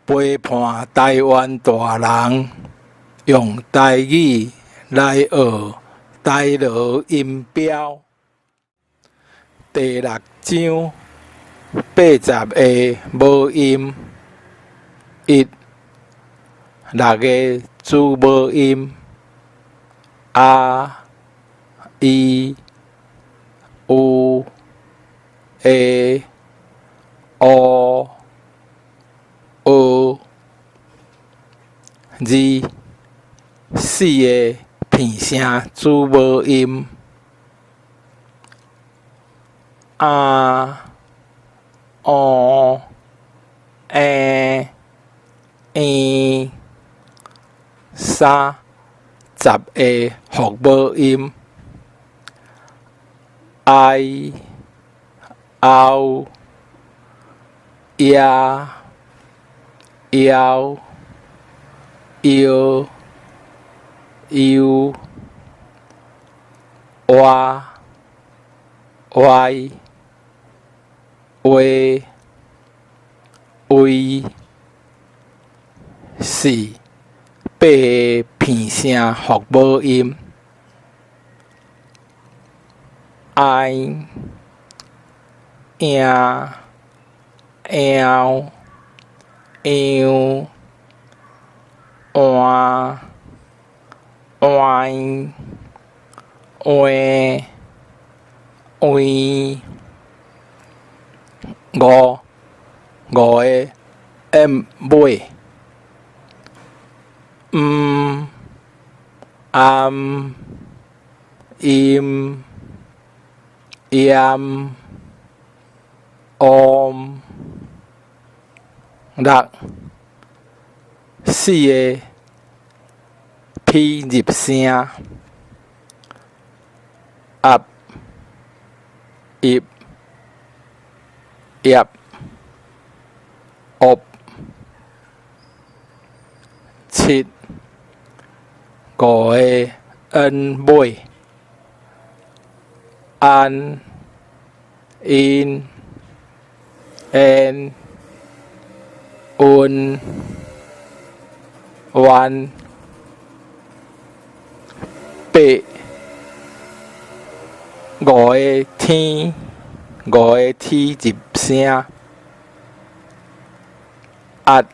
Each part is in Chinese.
陪伴台湾大人用台语来学台罗音标。第6章80个母音：1、6个子母音：a、i、u、a、o、2、4个片声子母音：a、o、e、i、3、10个复母音：i、au、ya、腰、腰、u、哇、y、way、位、4、8个片声复母音：i、ing、eo、样、换、换、换、换。5个 m 尾暗、阴、阳、om。6、4个 p 入声：up、入、入、up。7、5个 n 尾：an、in、en、un、one。8、5个 t、5个 t 入聲：at、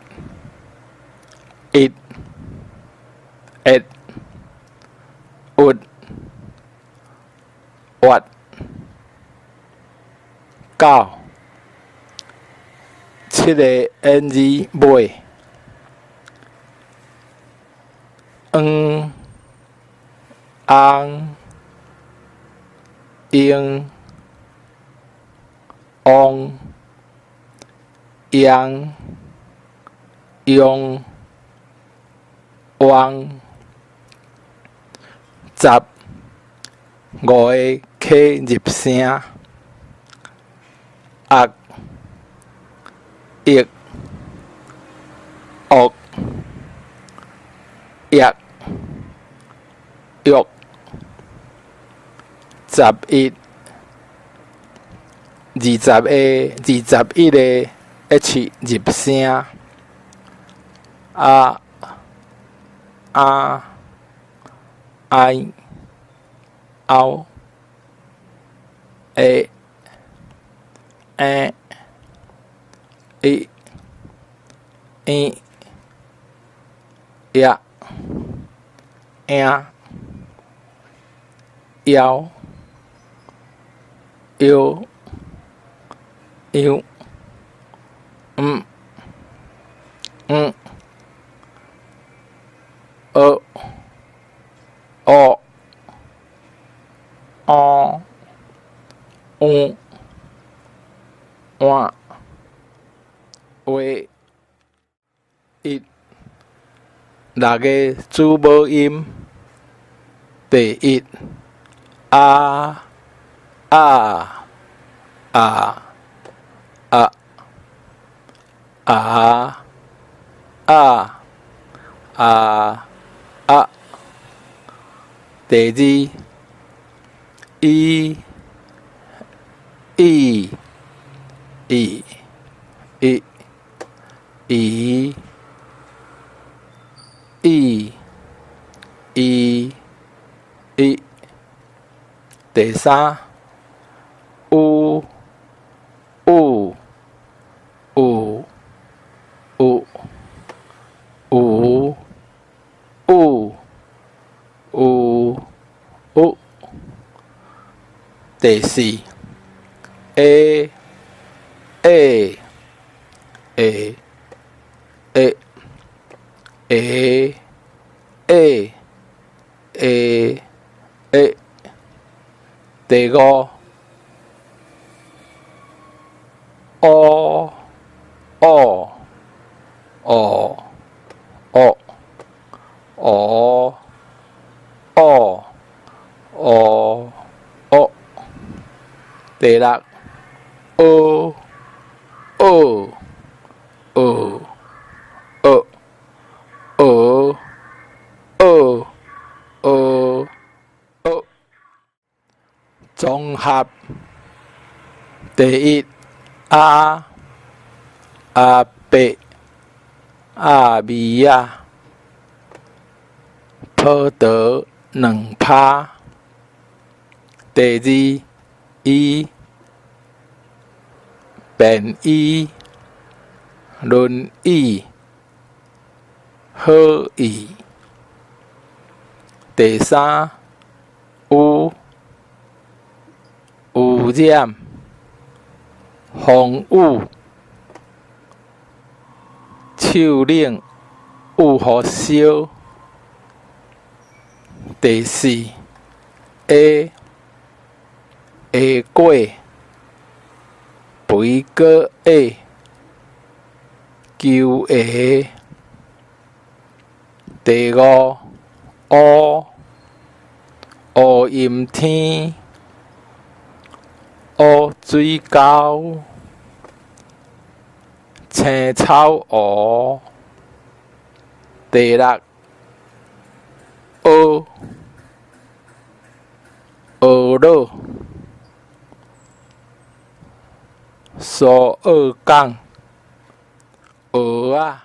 it、at、would、what。9、7個 n 字尾：ang、ing、ong、yang、用、汪。10、5個 k 入聲：ag、ig、ok、yak、yok。21個 h 入聲：a、i、au、e、i、ya、腰、腰、腰、o、换、way。1、6個子母音：第1、a、啊、啊、啊、啊、啊、啊、啊。第2、一、一、一、一。宜意第三有第四A 第五第六综合第一阿伯阿咪啊抱得2拍第二伊便伊轮椅好意第三污染风雨手冷有好烧第四下过肥果下球下第五乌阴天乌水沟青草湖第六学老苏澳港学啊